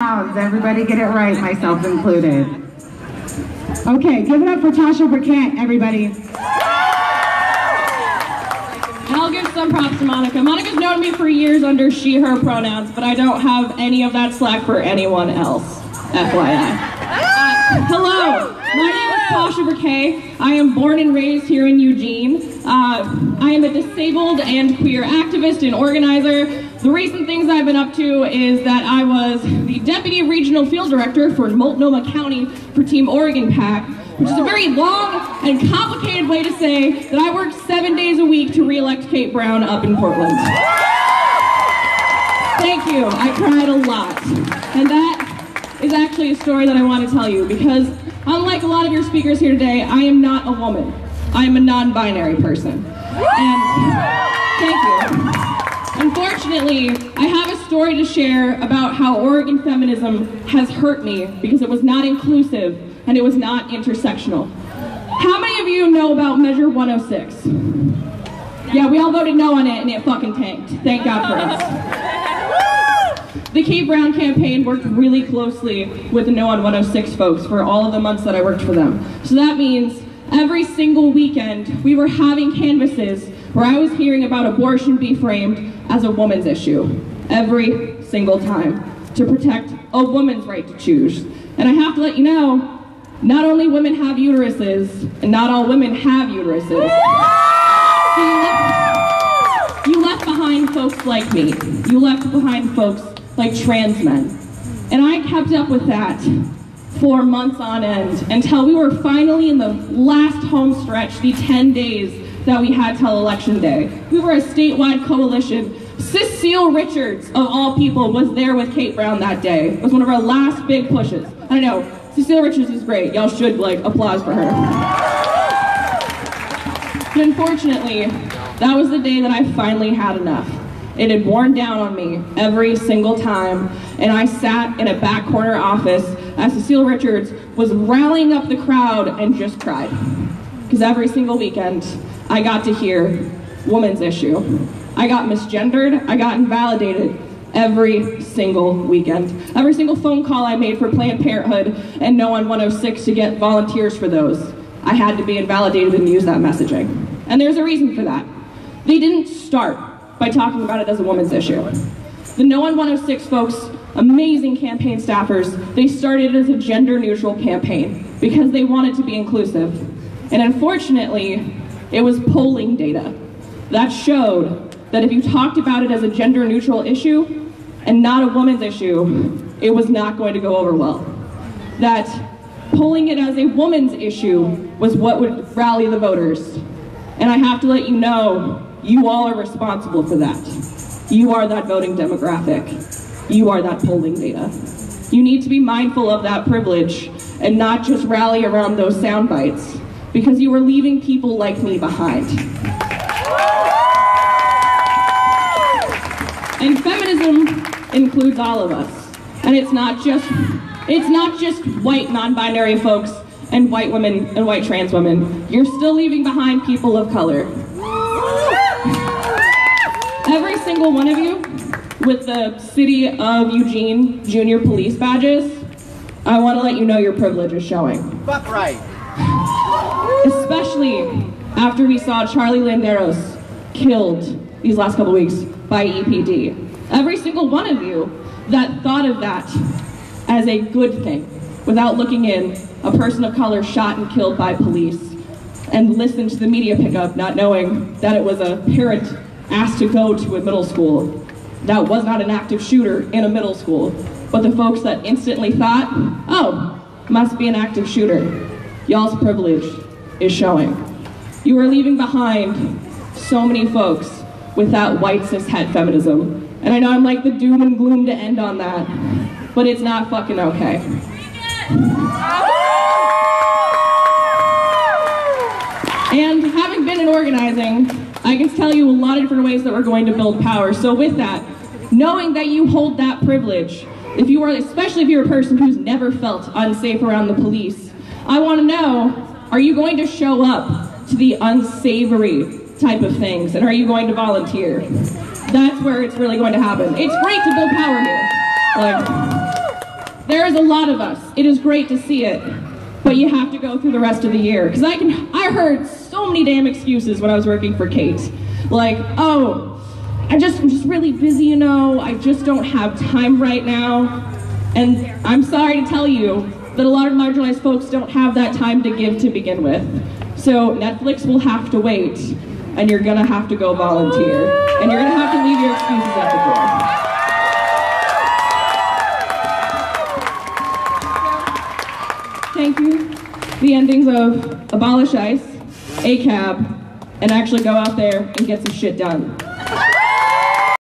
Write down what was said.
Everybody get it right, myself included. Okay, give it up for Tosha Briquette, everybody. And I'll give some props to Monica. Monica's known me for years under she, her pronouns, but I don't have any of that slack for anyone else, FYI. Hello, my name is Tosha Briquette. I am born and raised here in Eugene. I am a disabled and queer activist and organizer. The recent things I've been up to is that I was the Deputy Regional Field Director for Multnomah County for Team Oregon PAC, which is a very long and complicated way to say that I worked 7 days a week to re-elect Kate Brown up in Portland. Thank you, I cried a lot. And that is actually a story that I want to tell you because unlike a lot of your speakers here today, I am not a woman. I am a non-binary person. And thank you. Unfortunately, I have a story to share about how Oregon feminism has hurt me because it was not inclusive and it was not intersectional. How many of you know about Measure 106? Yeah, we all voted no on it and it fucking tanked. Thank God for us. The Kate Brown campaign worked really closely with the No on 106 folks for all of the months that I worked for them. So that means every single weekend we were having canvases where I was hearing about abortion be framed as a woman's issue every single time to protect a woman's right to choose. And I have to let you know, not only women have uteruses, and not all women have uteruses. You left behind folks like me. You left behind folks like trans men. And I kept up with that for months on end until we were finally in the last home stretch, the 10 days that we had till election day. We were a statewide coalition. Cecile Richards, of all people, was there with Kate Brown that day. It was one of our last big pushes. I know, Cecile Richards is great. Y'all should, applause for her. But unfortunately, that was the day that I finally had enough. It had worn down on me every single time, and I sat in a back corner office as Cecile Richards was rallying up the crowd and just cried. Because every single weekend, I got to hear woman's issue. I got misgendered, I got invalidated every single weekend. Every single phone call I made for Planned Parenthood and No on 106 to get volunteers for those, I had to be invalidated and use that messaging. And there's a reason for that. They didn't start by talking about it as a woman's issue. The No on 106 folks, amazing campaign staffers, they started it as a gender-neutral campaign because they wanted to be inclusive. And unfortunately, it was polling data that showed that if you talked about it as a gender-neutral issue and not a woman's issue, it was not going to go over well. That polling it as a woman's issue was what would rally the voters. And I have to let you know, you all are responsible for that. You are that voting demographic. You are that polling data. You need to be mindful of that privilege and not just rally around those sound bites, because you are leaving people like me behind. And feminism includes all of us. And it's not just white non-binary folks and white women and white trans women. You're still leaving behind people of color. Every single one of you with the City of Eugene Junior Police badges, I want to let you know your privilege is showing. Fuck right. Especially after we saw Charlie Landeros killed these last couple weeks by EPD. Every single one of you that thought of that as a good thing, without looking in, a person of color shot and killed by police, and listened to the media pickup not knowing that it was a parent asked to go to a middle school that was not an active shooter in a middle school, but the folks that instantly thought, oh, must be an active shooter. Y'all's privilege is showing. You are leaving behind so many folks with that white cis-het feminism. And I know I'm like the doom and gloom to end on that, but it's not fucking okay. And having been in organizing, I can tell you a lot of different ways that we're going to build power. So with that, knowing that you hold that privilege, if you are, especially if you're a person who's never felt unsafe around the police, I want to know, are you going to show up to the unsavory type of things, and are you going to volunteer? That's where it's really going to happen. It's great to build power here. There is a lot of us. It is great to see it, but you have to go through the rest of the year. Because I heard so many damn excuses when I was working for Kate. Like, oh, I'm just really busy, you know, I just don't have time right now. And I'm sorry to tell you that a lot of marginalized folks don't have that time to give to begin with. So Netflix will have to wait, and you're gonna have to go volunteer. And you're gonna have to leave your excuses at the door. Thank you. The endings of Abolish ICE, ACAB, and actually go out there and get some shit done.